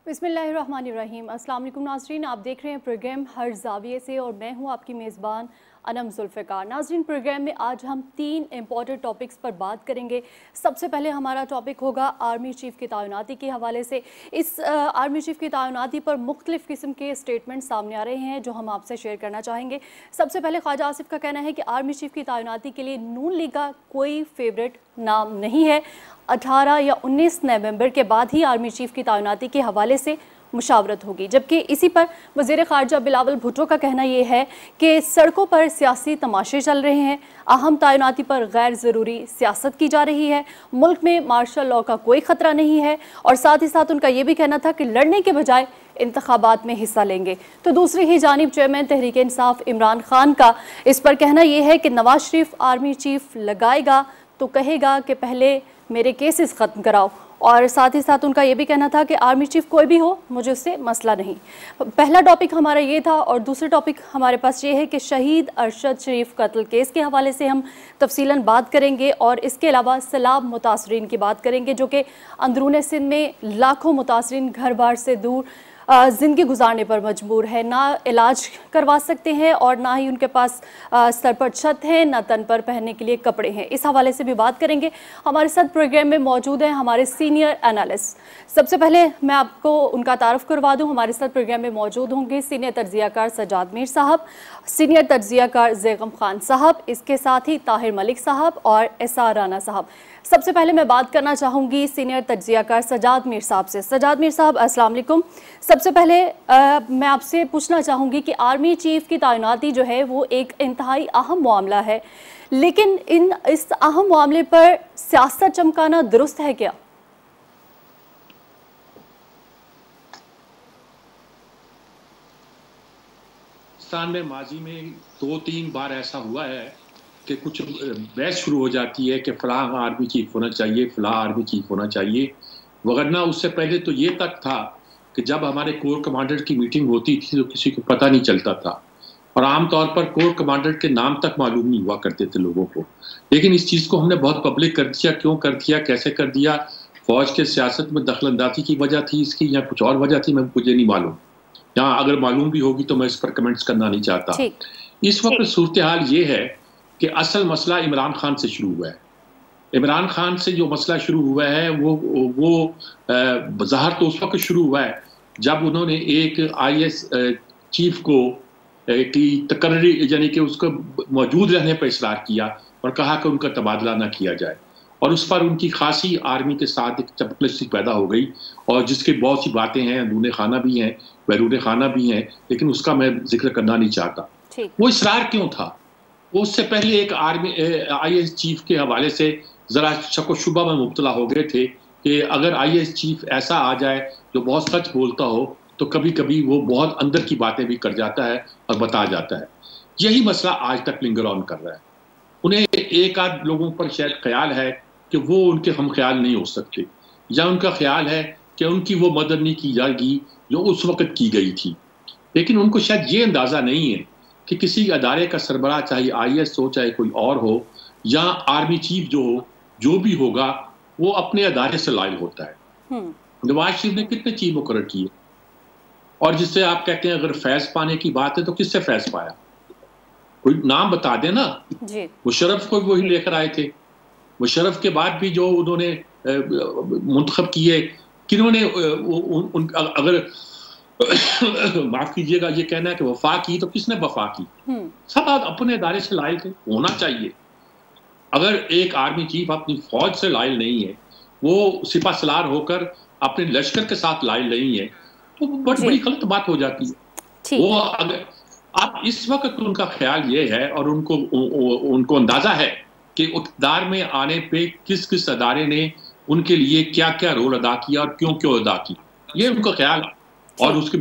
बिस्मिल्लाहिर्रहमानिर्रहीम। अस्सलाम वालेकुम नाज़रीन, आप देख रहे हैं प्रोग्राम हर ज़ाविये से और मैं हूं आपकी मेज़बान अनम जुल्फ़िकार। नाज़रीन, प्रोग्राम में आज हम 3 इम्पॉर्टेंट टॉपिक्स पर बात करेंगे। सबसे पहले हमारा टॉपिक होगा आर्मी चीफ़ की तैनाती के हवाले से। इस आर्मी चीफ़ की तैनाती पर मुख्तलिफ़ किस्म के स्टेटमेंट सामने आ रहे हैं जो हम आपसे शेयर करना चाहेंगे। सबसे पहले ख्वाजा आसिफ का कहना है कि आर्मी चीफ़ की तैनाती के लिए नून लीग का कोई फेवरेट नाम नहीं है। 18 या 19 नवंबर के बाद ही आर्मी चीफ़ की तैनाती के हवाले से मुशावरत होगी। जबकि इसी पर वज़ीर ख़ारजा बिलावल भुट्टो का कहना यह है कि सड़कों पर सियासी तमाशे चल रहे हैं, अहम तैनाती पर गैर ज़रूरी सियासत की जा रही है, मुल्क में मार्शल लॉ का कोई ख़तरा नहीं है और साथ ही साथ उनका ये भी कहना था कि लड़ने के बजाय इंतखाबात में हिस्सा लेंगे। तो दूसरी ही जानिब चेयरमैन तहरीक इंसाफ इमरान खान का इस पर कहना यह है कि नवाज शरीफ आर्मी चीफ लगाएगा तो कहेगा कि पहले मेरे केसेस ख़त्म कराओ, और साथ ही साथ उनका ये भी कहना था कि आर्मी चीफ कोई भी हो मुझे उससे मसला नहीं। पहला टॉपिक हमारा ये था और दूसरा टॉपिक हमारे पास ये है कि शहीद अरशद शरीफ कत्ल केस के हवाले से हम तफसीलन बात करेंगे और इसके अलावा सैलाब मुतासरीन की बात करेंगे जो कि अंदरून सिंध में लाखों मुतासरीन घर बार से दूर ज़िंदगी गुजारने पर मजबूर है, ना इलाज करवा सकते हैं और ना ही उनके पास सर पर छत है, ना तन पर पहनने के लिए कपड़े हैं। इस हवाले से भी बात करेंगे। हमारे साथ प्रोग्राम में मौजूद हैं हमारे सीनियर एनालिस्ट। सबसे पहले मैं आपको उनका तारुफ करवा दूं। हमारे साथ प्रोग्राम में मौजूद होंगे सीनियर तज्ज़ियाकार सजाद मीर साहब, सीनियर तज्ज़ियाकार ज़ैगम खान साहब, इसके साथ ही ताहिर मलिक साहब और एसआर राना साहब। सबसे पहले मैं बात करना चाहूँगी सीनियर तज्ज़ियाकार सजाद मीर साहब से। सजाद मीर साहब, अस्सलाम वालेकुम। सबसे पहले मैं आपसे पूछना चाहूँगी कि आर्मी चीफ़ की तैनाती जो है वो एक इंतहाई अहम मामला है, लेकिन इस अहम मामले पर सियासत चमकाना दुरुस्त है क्या? पाकिस्तान में माजी में 2-3 बार ऐसा हुआ है कि कुछ बहस शुरू हो जाती है कि फलां आर्मी चीफ होना चाहिए, फलां आर्मी चीफ होना चाहिए, वगरना उससे पहले तो ये तक था कि जब हमारे कोर कमांडर की मीटिंग होती थी तो किसी को पता नहीं चलता था और आमतौर पर कोर कमांडर के नाम तक मालूम नहीं हुआ करते थे लोगों को। लेकिन इस चीज़ को हमने बहुत पब्लिक कर दिया। क्यों कर दिया, कैसे कर दिया? फौज के सियासत में दखलंदाजी की वजह थी इसकी या कुछ और वजह थी, मुझे नहीं मालूम। यहाँ अगर मालूम भी होगी तो मैं इस पर कमेंट्स करना नहीं चाहता। इस वक्त सूरत हाल ये है कि असल मसला इमरान खान से शुरू हुआ है। इमरान खान से जो मसला शुरू हुआ है वो बज़ाहिर तो उस वक्त शुरू हुआ है जब उन्होंने एक IAS चीफ को की तकर्री यानी कि उसको मौजूद रहने पर इसरार किया और कहा कि उनका तबादला ना किया जाए, और उस पर उनकी खासी आर्मी के साथ एक चपकलसी पैदा हो गई और जिसकी बहुत सी बातें हैं, अंदरूनी खाना भी हैं, बैरून खाना भी हैं, लेकिन उसका मैं जिक्र करना नहीं चाहता। वो इसरार क्यों था? वो उससे पहले एक आर्मी IAS चीफ के हवाले से ज़रा शक व शुबा में मुब्तला हो गए थे कि अगर IAS चीफ ऐसा आ जाए जो बहुत सच बोलता हो तो कभी कभी वो बहुत अंदर की बातें भी कर जाता है और बता जाता है। यही मसला आज तक लिंगर ऑन कर रहा है। उन्हें एक आध लोगों पर शायद ख्याल है कि वो उनके हम ख्याल नहीं हो सकते, या उनका ख्याल है कि उनकी वो मदद नहीं की जाएगी जो उस वक्त की गई थी। लेकिन उनको शायद ये अंदाज़ा नहीं है कि किसी अदारे का सरबराह, चाहे IAS हो चाहे कोई और हो, या आर्मी चीफ जो भी होगा वो अपने अदारे से लायल होता है। नवाज शरीफ ने कितने चीफ मुकर्रर किए, और जिससे आप कहते हैं अगर फैज़ पाने की बात है तो किससे फैज़ पाया? कोई नाम बता देना। मुशर्रफ को वही लेकर आए थे। मुशर्रफ के बाद भी जो उन्होंने मुंतखब किए, किन्होंने अगर माफ कीजिएगा ये कहना है कि वफा की, तो किसने वफा की? सब अपने अदारे से लायल थे, होना चाहिए। अगर एक आर्मी चीफ अपनी फौज से लायल नहीं है, वो सिपा सलार होकर अपने लश्कर के साथ लायल नहीं है, तो बहुत बड़ी गलत बात हो जाती है। वो अगर आप इस वक्त उनका ख्याल ये है और उनको अंदाजा है कि इक़्तिदार में आने पे किस किस अदारे ने उनके लिए क्या क्या रोल अदा किया और क्यों क्यों अदा किया, ये उनका ख्याल। और उसके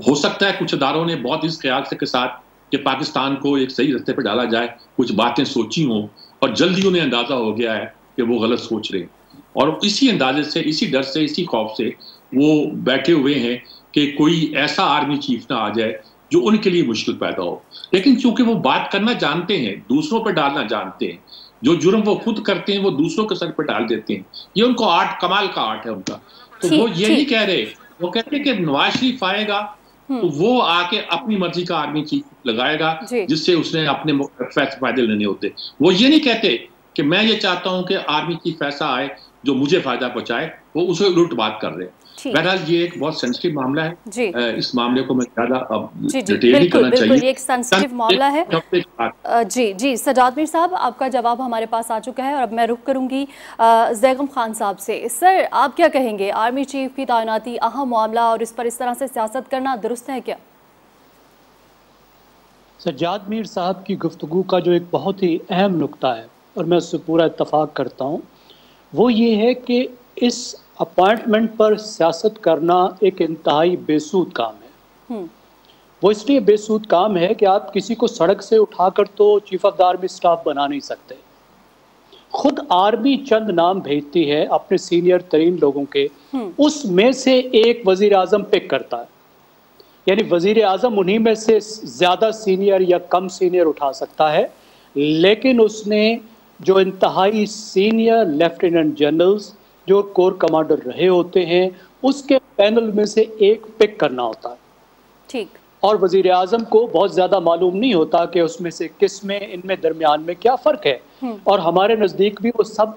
हो सकता है कुछ अदारों ने बहुत इस ख्याल से के साथ कि पाकिस्तान को एक सही रास्ते पर डाला जाए कुछ बातें सोची हों और जल्दी उन्हें अंदाजा हो गया है कि वो गलत सोच रहे हैं, और इसी अंदाजे से, इसी डर से, इसी खौफ से वो बैठे हुए हैं कि कोई ऐसा आर्मी चीफ ना आ जाए जो उनके लिए मुश्किल पैदा हो। लेकिन चूंकि वो बात करना जानते हैं, दूसरों पर डालना जानते हैं, जो जुर्म वो खुद करते हैं वो दूसरों के सर पर डाल देते हैं। ये उनको आर्ट, कमाल का आर्ट है उनका। तो वो ये नहीं कह रहे, वो कहते हैं कि नवाज शरीफ आएगा तो वो आके अपनी मर्जी का आर्मी चीफ लगाएगा जिससे उसने अपने फायदे लेने होते। वो ये नहीं कहते कि मैं ये चाहता हूं कि आर्मी चीफ ऐसा आए जो मुझे फायदा पहुंचाए, वो उसे उल्ट बात कर रहे हैं। बहरहाल ये एक बहुत सेंसिटिव मामला है, इस मामले को मैं ज्यादा अब डिटेल नहीं करना चाहिए। ये एक सेंसिटिव मामला है। जी सजाद मीर साहब, आपका जवाब हमारे पास आ चुका है और अब मैं रुख करूंगी ज़ैगम खान साहब से। सर, आप क्या कहेंगे, आर्मी चीफ की तैनाती अहम मामला और इस पर इस तरह से सियासत करना दुरुस्त है क्या? सजाद मीर साहब की गुफ्तगू का जो एक बहुत ही अहम नुक्ता है और मैं उससे पूरा इत्तफाक करता हूँ, वो ये है कि इस अपॉइंटमेंट पर सियासत करना एक इंतहाई बेसूद काम है। वो इसलिए बेसूद काम है कि आप किसी को सड़क से उठाकर तो chief of the army staff बना नहीं सकते। खुद आर्मी चंद नाम भेजती है अपने सीनियर तरीन लोगों के, उसमें से एक वजीर आजम पिक करता है, यानी वजीर आजम उन्हीं में से ज्यादा सीनियर या कम सीनियर उठा सकता है, लेकिन उसने जो इंतहाई सीनियर लेफ्टिनेंट जनरल्स जो कोर कमांडर रहे होते हैं उसके पैनल में से एक पिक करना होता है। ठीक। और वजीर आजम को बहुत ज्यादा मालूम नहीं होता कि उसमें से किस में इनमें दरमियान में क्या फर्क है। और हमारे नजदीक भी वो सब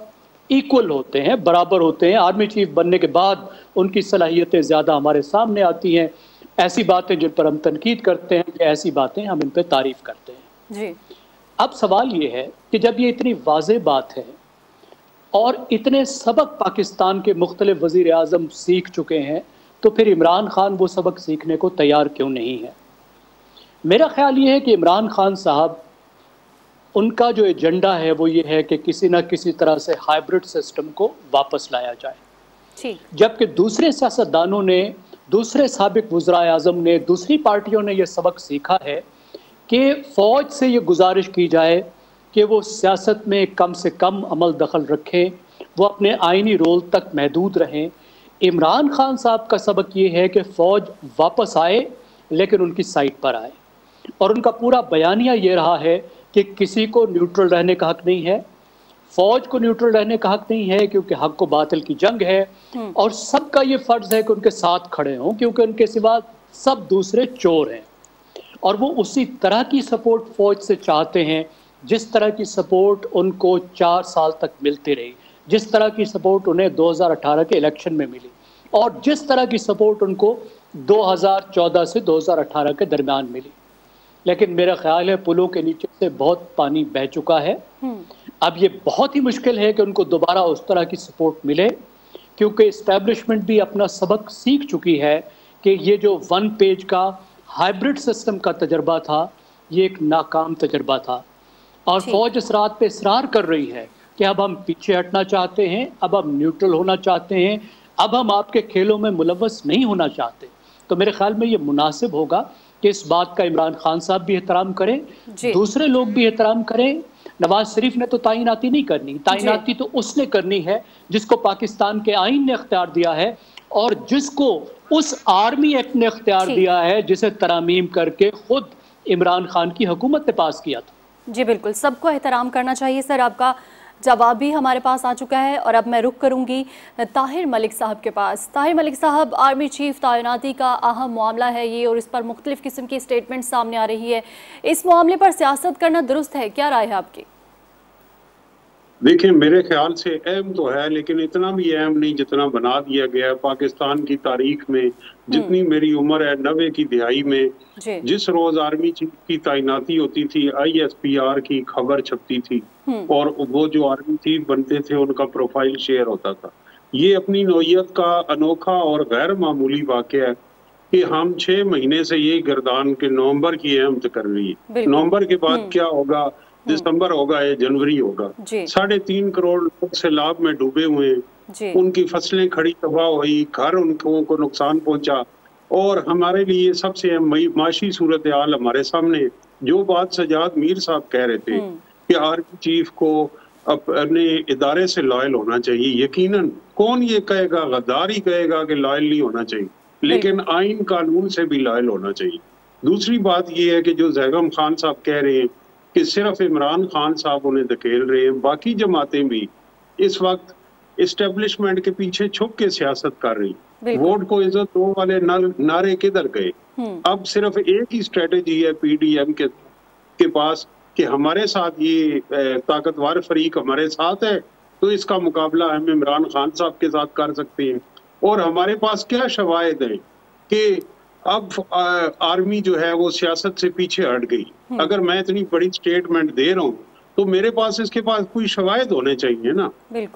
इक्वल होते हैं, बराबर होते हैं। आर्मी चीफ बनने के बाद उनकी सलाहियतें ज्यादा हमारे सामने आती हैं। ऐसी बातें जिन पर हम तनकीद करते हैं कि ऐसी बातें हम इन पर तारीफ करते हैं। जी। अब सवाल ये है कि जब ये इतनी वाज़ेह बात है और इतने सबक पाकिस्तान के मुख्तलिफ वज़ीर आज़म सीख चुके हैं, तो फिर इमरान खान वो सबक सीखने को तैयार क्यों नहीं है? मेरा ख्याल ये है कि इमरान खान साहब, उनका जो एजेंडा है वो ये है कि किसी न किसी तरह से हाइब्रिड सिस्टम को वापस लाया जाए। जबकि दूसरे सियासतदानों ने, दूसरे साबिक वज़राए आज़म ने, दूसरी पार्टियों ने यह सबक सीखा है कि फ़ौज से ये गुजारिश की जाए कि वो सियासत में कम से कम अमल दखल रखें, वो अपने आइनी रोल तक महदूद रहें। इमरान खान साहब का सबक ये है कि फ़ौज वापस आए लेकिन उनकी साइड पर आए, और उनका पूरा बयानिया ये रहा है कि किसी को न्यूट्रल रहने का हक नहीं है, फ़ौज को न्यूट्रल रहने का हक नहीं है, क्योंकि हक को बातिल की जंग है और सबका ये फ़र्ज़ है कि उनके साथ खड़े हों, क्योंकि उनके सिवा सब दूसरे चोर हैं। और वो उसी तरह की सपोर्ट फ़ौज से चाहते हैं जिस तरह की सपोर्ट उनको 4 साल तक मिलती रही, जिस तरह की सपोर्ट उन्हें 2018 के इलेक्शन में मिली, और जिस तरह की सपोर्ट उनको 2014 से 2018 के दरमियान मिली। लेकिन मेरा ख्याल है पुलों के नीचे से बहुत पानी बह चुका है। अब ये बहुत ही मुश्किल है कि उनको दोबारा उस तरह की सपोर्ट मिले, क्योंकि इस्टेब्लिशमेंट भी अपना सबक सीख चुकी है कि ये जो 1 पेज का हाइब्रिड सिस्टम का तजर्बा था, ये एक नाकाम तजर्बा था। और फ़ौज इस रात पे इसरार कर रही है कि अब हम पीछे हटना चाहते हैं, अब हम न्यूट्रल होना चाहते हैं, अब हम आपके खेलों में मुलव्वस नहीं होना चाहते। तो मेरे ख्याल में ये मुनासिब होगा कि इस बात का इमरान खान साहब भी एहतराम करें, दूसरे लोग भी एहतराम करें। नवाज शरीफ ने तो ताइनाती नहीं करनी, ताइनाती तो उसने करनी है जिसको पाकिस्तान के आईन ने इख्तियार दिया है और जिसको उस आर्मी एक्ट ने इख्तियार दिया है जिसे तरामीम करके खुद इमरान खान की हुकूमत ने पास किया था। जी बिल्कुल, सबको एहतराम करना चाहिए। सर, आपका जवाब भी हमारे पास आ चुका है और अब मैं रुख करूंगी ताहिर मलिक साहब के पास। ताहिर मलिक साहब, आर्मी चीफ तैनाती का अहम मामला है ये और इस पर मुख्तलिफ किस्म की स्टेटमेंट सामने आ रही है। इस मामले पर सियासत करना दुरुस्त है, क्या राय है आपकी? देखिए, मेरे ख्याल से अहम तो है, लेकिन इतना भी अहम नहीं जितना बना दिया गया है। पाकिस्तान की तारीख में जितनी मेरी उम्र है, 90 की दिहाई में जिस रोज आर्मी चीफ की तैनाती होती थी, ISPR की खबर छपती थी और वो जो आर्मी चीफ बनते थे उनका प्रोफाइल शेयर होता था। ये अपनी नौयत का अनोखा और गैर मामूली वाक़या है कि हम 6 महीने से ये गर्दान के नवंबर की अहमत कर रही है। नवंबर के बाद क्या होगा, दिसंबर होगा या जनवरी होगा। 3.5 करोड़ लोग सैलाब में डूबे हुए हैं, उनकी फसलें खड़ी तबाह हुई, घर उनको नुकसान पहुंचा, और हमारे लिए सबसे माशी सूरत हाल हमारे सामने। जो बात सजाद मीर साहब कह रहे थे कि आर्मी चीफ को अपने इदारे से लॉयल होना चाहिए, यकीनन कौन ये कहेगा, गद्दार ही कहेगा कि लॉयल नहीं होना चाहिए, लेकिन आइन कानून से भी लॉयल होना चाहिए। दूसरी बात ये है कि जो ज़ैगम खान साहब कह रहे हैं कि सिर्फ इमरान खान साहब उन्हें धकेल रहे हैं, बाकी जमातें भी इस वक्त इस्टेब्लिशमेंट के पीछे छुप के सियासत कर रही। वोट को इज्जत दो वाले नारे किधर गए? अब सिर्फ एक ही स्ट्रेटेजी है पीडीएम के पास कि हमारे साथ ये ताकतवर फरीक हमारे साथ है, तो इसका मुकाबला हम इमरान खान साहब के साथ कर सकते हैं। और हमारे पास क्या शवाहिद है कि अब आर्मी जो है वो सियासत से पीछे हट गई। अगर मैं इतनी बड़ी स्टेटमेंट दे रहा हूँ तो मेरे पास इसके पास कोई शवाहिद होने चाहिए ना।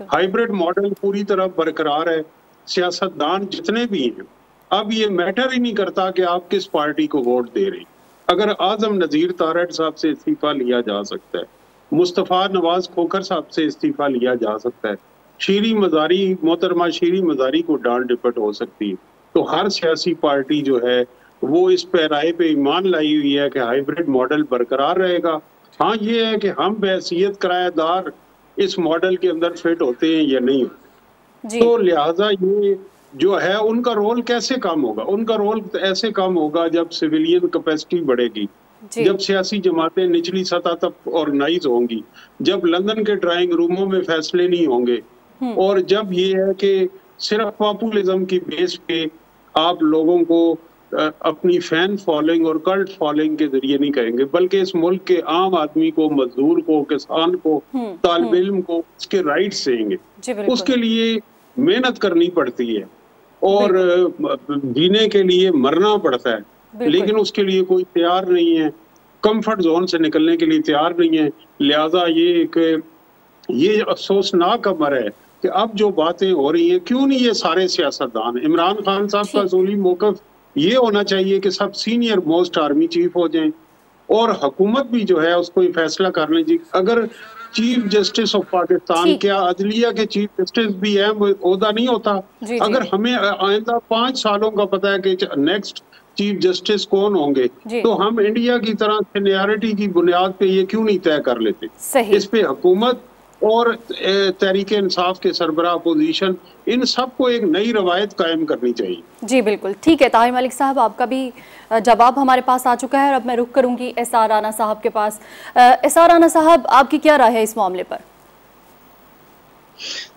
हाइब्रिड मॉडल पूरी तरह बरकरार है। सियासतदान जितने भी हैं, अब ये मैटर ही नहीं करता कि आप किस पार्टी को वोट दे रहे हैं। अगर आजम नजीर तारड़ साहब से इस्तीफा लिया जा सकता है, मुस्तफा नवाज खोखर साहब से इस्तीफा लिया जा सकता है, मोहतरमा शीरी मजारी को डांट डिपट हो सकती है, तो हर सियासी पार्टी जो है वो इस पैराए पे ईमान लाई हुई है कि हाइब्रिड मॉडल बरकरार रहेगा। हाँ, ये है कि हम बहैसियत किराएदार इस मॉडल के अंदर फिट होते हैं या नहीं होते। तो लिहाजा ये जो है उनका रोल कैसे कम होगा? उनका रोल ऐसे कम होगा जब सिविलियन कैपेसिटी बढ़ेगी, जब सियासी जमातें निचली सतह तक ऑर्गेनाइज होंगी, जब लंदन के ड्राइंग रूमों में फैसले नहीं होंगे, और जब ये है कि सिर्फ पॉपुलिज्म की बेस पे आप लोगों को अपनी फैन फॉलोइंग और कल्ट फॉलोइंग के जरिए नहीं करेंगे, बल्कि इस मुल्क के आम आदमी को, मजदूर को, किसान को, तालिब इल्म को उसके राइट्स देंगे। उसके लिए मेहनत करनी पड़ती है और जीने के लिए मरना पड़ता है, लेकिन उसके लिए कोई तैयार नहीं है, कंफर्ट जोन से निकलने के लिए तैयार नहीं है। लिहाजा ये अफसोसनाक अमर है कि अब जो बातें हो रही हैं, क्यों नहीं ये सारे सियासतदान, इमरान खान साहब का असूली मौक़िफ़ ये होना चाहिए कि सब सीनियर मोस्ट आर्मी चीफ हो जाएं, और हुकूमत भी जो है उसको ये फैसला कर लीजिए। अगर चीफ जस्टिस ऑफ पाकिस्तान, क्या अदलिया के चीफ जस्टिस भी है, ओहदा नहीं होता? अगर हमें आइंदा 5 सालों का पता है कि नेक्स्ट चीफ जस्टिस कौन होंगे, तो हम इंडिया की तरह सीनियरिटी की बुनियाद पे ये क्यों नहीं तय कर लेते? इस पे हुकूमत और तहरीक इंसाफ के सरबराह अपोजिशन, इन सबको एक नई रवायत कायम करनी चाहिए। जी बिल्कुल, ठीक है। ताहिर मलिक साहब, आपका भी जवाब हमारे पास आ चुका है और अब मैं रुख करूंगी एसआर राना साहब के पास। एसआर राना साहब, आपकी क्या राय है इस मामले पर?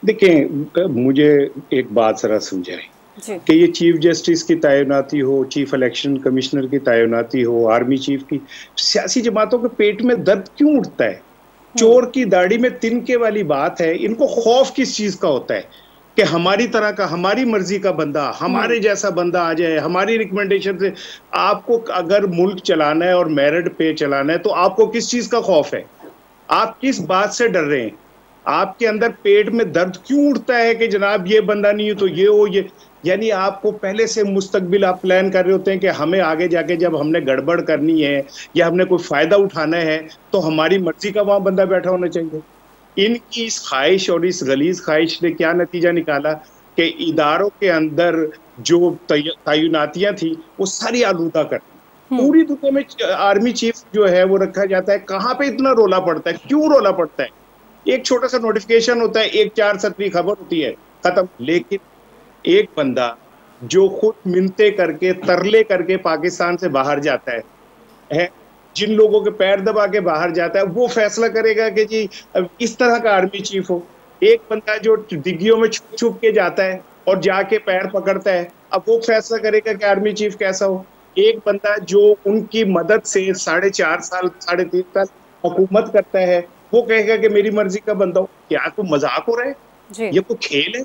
देखिए, मुझे एक बात जरा समझाएं कि ये चीफ जस्टिस की तैनाती हो, चीफ इलेक्शन कमिश्नर की तैनाती हो, आर्मी चीफ की, सियासी जमातों के पेट में दर्द क्यों उठता है? चोर की दाढ़ी में तिनके वाली बात है। इनको खौफ किस चीज का होता है कि हमारी तरह का, हमारी मर्जी का बंदा, हमारे जैसा बंदा आ जाए, हमारी रिकमेंडेशन से? आपको अगर मुल्क चलाना है और मेरिट पे चलाना है तो आपको किस चीज का खौफ है? आप किस बात से डर रहे हैं? आपके अंदर पेट में दर्द क्यों उठता है कि जनाब ये बंदा नहीं हो तो ये हो, ये? यानी आपको पहले से मुस्तकबिल आप प्लान कर रहे होते हैं कि हमें आगे जाके जब हमने गड़बड़ करनी है या हमने कोई फायदा उठाना है तो हमारी मर्जी का वहां बंदा बैठा होना चाहिए। इनकी इस ख्वाहिश और इस गलीज ख्वाहिश ने क्या नतीजा निकाला कि इदारों के अंदर जो तैनातियां थी वो सारी आलूदा कर पूरी दुनिया में आर्मी चीफ जो है वो रखा जाता है। कहाँ पे इतना रोला पड़ता है? क्यों रोला पड़ता है? एक छोटा सा नोटिफिकेशन होता है, एक 4 सतरी खबर होती है, खत्म। लेकिन एक बंदा जो खुद मिन्नतें करके, तरले करके पाकिस्तान से बाहर जाता है, जिन लोगों के पैर दबा के बाहर जाता है, वो फैसला करेगा कि जी इस तरह का आर्मी चीफ हो। एक बंदा जो डिग्गियों में छुप छुप के जाता है और जाके पैर पकड़ता है, अब वो फैसला करेगा कि आर्मी चीफ कैसा हो। एक बंदा जो उनकी मदद से 4.5 साल, 3.5 साल हुकूमत करता है, वो कहेगा कि मेरी मर्जी का बंदा हो। क्या कोई मजाक हो रहा है? ये कोई खेल है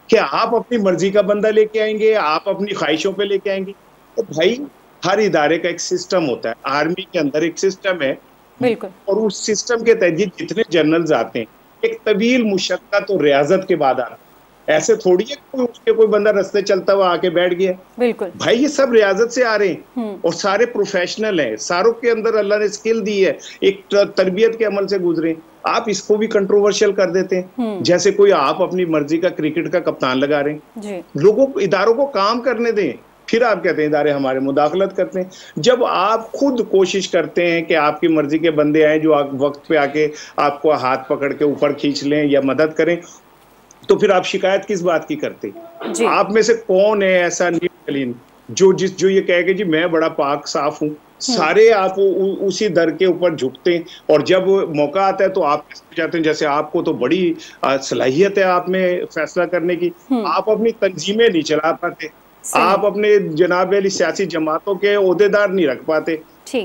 कि आप अपनी मर्जी का बंदा लेके आएंगे, आप अपनी ख्वाहिशों पे लेके आएंगे? तो भाई, हर इदारे का एक सिस्टम होता है। आर्मी के अंदर एक सिस्टम है, बिल्कुल, और उस सिस्टम के तहत जितने जनरल्स आते हैं, एक तवील मुशक्कत और रियाजत के बाद आते हैं। ऐसे थोड़ी है कोई बंदा रास्ते चलता हुआ आके बैठ गया। बिल्कुल भाई, ये सब रियाजत से आ रहे हैं और सारे प्रोफेशनल हैं, सारों के अंदर अल्लाह ने स्किल दी है, एक तरबियत के अमल से गुजरे। आप इसको भी कंट्रोवर्शियल कर देते हैं, जैसे कोई आप अपनी मर्जी का क्रिकेट का कप्तान लगा रहे हैं। लोगों, इदारों को काम करने दें, फिर आप कहते हैं इदारे हमारे मुदाखलत करते हैं। जब आप खुद कोशिश करते हैं कि आपकी मर्जी के बंदे आए जो वक्त पे आके आपको हाथ पकड़ के ऊपर खींच लें या मदद करें, तो फिर आप शिकायत किस बात की करते? आप में से कौन है ऐसा नीट क्लीन जो ये कहे कि जी मैं बड़ा पाक साफ हूँ, सारे आप उसी दर के ऊपर झुकते हैं, और जब मौका आता है तो आप चाहते हैं, जैसे आपको तो बड़ी सलाहियत है आप में फैसला करने की, आप अपनी तंजीमें नहीं चला पाते, आप अपने जनाब वाली सियासी जमातों के ओहदेदार नहीं रख पाते,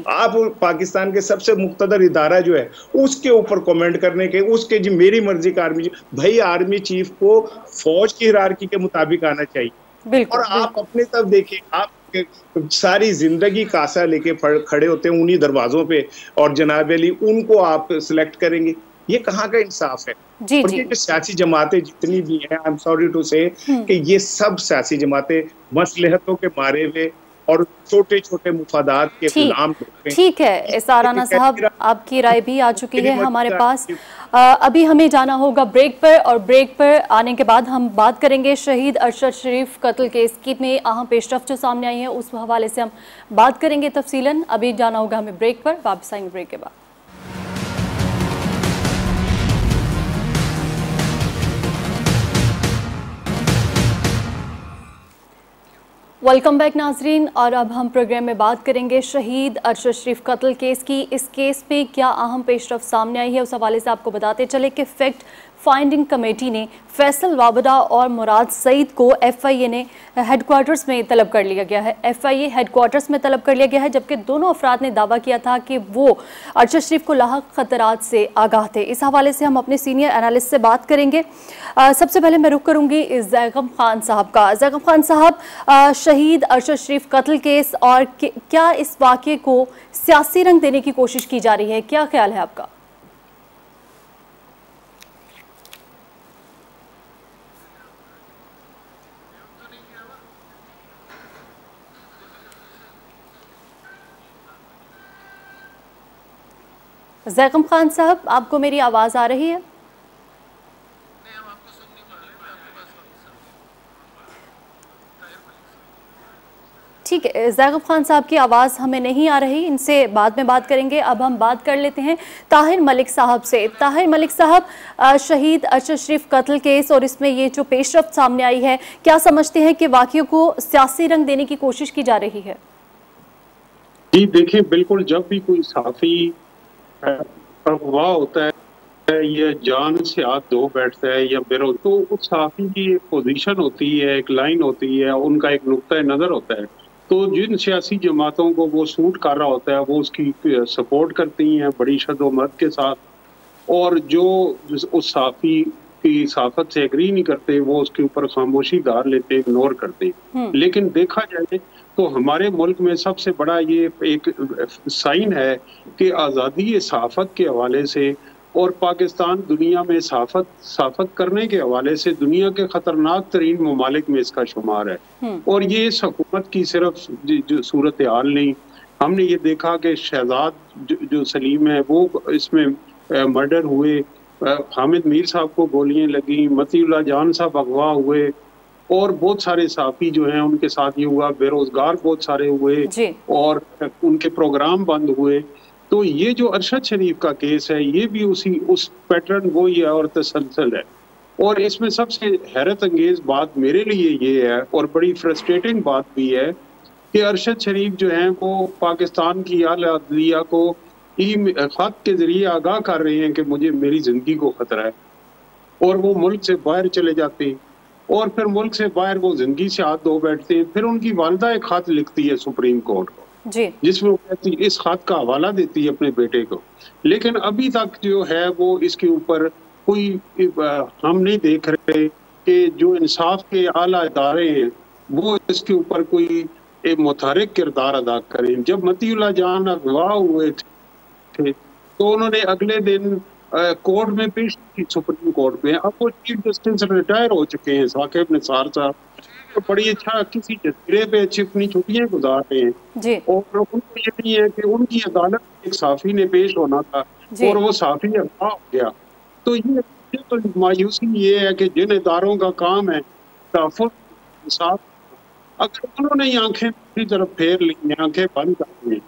आप पाकिस्तान के सबसे मुक्तदर इदारा जो है उसके ऊपर कमेंट करने के, उसके जी मेरी मर्जी का आर्मी चीफ, भाई आर्मी चीफ को फौज की हिरारकी के मुताबिक आना चाहिए। और आप अपने तरफ देखें, आप सारी जिंदगी कासा लेके खड़े होते हैं उन्हीं दरवाजों पे, और जनाब अली उनको आप सिलेक्ट करेंगे, ये कहाँ का इंसाफ है? जी, और जी। ये जो सियासी जमातें जितनी भी हैं, आई एम सॉरी टू से कि ये सब सियासी जमातें मसलहतों के मारे हुए और छोटे छोटे मुफादात के गुलाम। ठीक है इसार राना साहब, आपकी राय भी आ चुकी है हमारे पास। अभी हमें जाना होगा ब्रेक पर, और ब्रेक पर आने के बाद हम बात करेंगे शहीद अरशद शरीफ कत्ल केस की में अहम पेशरफ जो सामने आई है उस हवाले से हम बात करेंगे तफसीलन। अभी जाना होगा हमें ब्रेक पर, वापस आएंगे ब्रेक के बाद। वेलकम बैक नाजरीन, और अब हम प्रोग्राम में बात करेंगे शहीद अरशद शरीफ कत्ल केस की। इस केस में क्या अहम पेशरफ सामने आई है उस हवाले से आपको बताते चले कि फैक्ट फाइंडिंग कमेटी ने फैसल वाबदा और मुराद सईद को FIA ने हेडक्वार्टर्स में तलब कर लिया गया है। FIA हेडक्वार्टर्स में तलब कर लिया गया है, जबकि दोनों अफराद ने दावा किया था कि वो अरशद शरीफ को लाहक खतरात से आगाह थे। इस हवाले से हम अपने सीनियर एनालिस्ट से बात करेंगे। सबसे पहले मैं रुख करूंगी ज़ैगम खान साहब का। ज़ैगम खान साहब, शहीद अरशद शरीफ कत्ल केस और क्या इस वाक़े को सियासी रंग देने की कोशिश की जा रही है, क्या ख्याल है आपका? ज़ैगम खान साहब, आपको मेरी आवाज़ आ रही है? ठीक है, ज़ैगम खान साहब की आवाज़ हमें नहीं आ रही, इनसे बाद में बात करेंगे। अब हम बात कर लेते हैं ताहिर मलिक साहब से। ताहिर मलिक साहब, शहीद अरशद शरीफ कत्ल केस और इसमें ये जो पेशरफ्त सामने आई है, क्या समझते हैं कि वाक़ियों को सियासी रंग देने की कोशिश की जा रही है? जी देखिए, बिल्कुल, जब भी कोई साफ़ी अगवा होता है या जान से हाथ धो बैठता है या बेरोज, तो उस साफ़ी की एक पोजीशन होती है, एक लाइन होती है, उनका एक नुक्ता नज़र होता है। तो जिन सियासी जमातों को वो सूट कर रहा होता है वो उसकी सपोर्ट करती हैं बड़ी शद्दोमर्द के साथ, और जो उस साफ़ी की साफत से एग्री नहीं करते वो उसके ऊपर खामोशी गार लेते, इग्नोर करते। लेकिन देखा जाए तो हमारे मुल्क में सबसे बड़ा ये एक साइन है कि आज़ादी सहाफ़त के हवाले से और पाकिस्तान दुनिया में सहाफ़त करने के हवाले से दुनिया के ख़तरनाक तरीन ममालिक में इसका शुमार है। और ये इस हुकूमत की सिर्फ जो सूरत हाल नहीं, हमने ये देखा कि शहजाद जो सलीम है वो इसमें मर्डर हुए, हामिद मीर साहब को गोलियां लगी, मतीउल्लाह जान साहब अगवा हुए, और बहुत सारे साफी जो हैं उनके साथ ये हुआ, बेरोजगार बहुत सारे हुए और उनके प्रोग्राम बंद हुए। तो ये जो अरशद शरीफ का केस है ये भी उस पैटर्न वो ही है और तसलसल है। और इसमें सबसे हैरत अंगेज बात मेरे लिए ये है और बड़ी फ्रस्ट्रेटिंग बात भी है कि अरशद शरीफ जो हैं वो पाकिस्तान की आला अदलिया को खत के जरिए आगाह कर रहे हैं कि मुझे मेरी जिंदगी को खतरा है, और वो मुल्क से बाहर चले जाते हैं और फिर मुल्क से बाहर वो जिंदगी से हाथ धो बैठते हैं। फिर उनकी वालदा एक खत लिखती है सुप्रीम कोर्ट को जिसमें वो कहती है, इस खत का हवाला देती है अपने बेटे को, लेकिन अभी तक जो है वो इसके ऊपर कोई हम नहीं देख रहे कि जो इंसाफ के आला इदारे हैं वो इसके ऊपर कोई एक मुतहरिक किरदार अदा करें। जब मतीउल्लाह जान अगवा हुए थे तो उन्होंने अगले दिन कोर्ट में पेश की सुप्रीम कोर्ट में। अब वो चीफ जस्टिस रिटायर हो चुके हैं साकिब निसार साहब, तो बड़ी अच्छा किसी जजीरे पे अच्छी अपनी छुट्टियां गुजार रहे हैं, और उनको ये नहीं है कि उनकी अदालत एक साफी ने पेश होना था और वो साफी अगवा हो गया। तो ये तो मायूसी ये है कि जिन इदारों का काम है तहफ़्फ़ुज़ इंसाफ, अगर उन्होंने ही आंखें दूसरी तरफ फेर ली, आंखें बंद कर ली,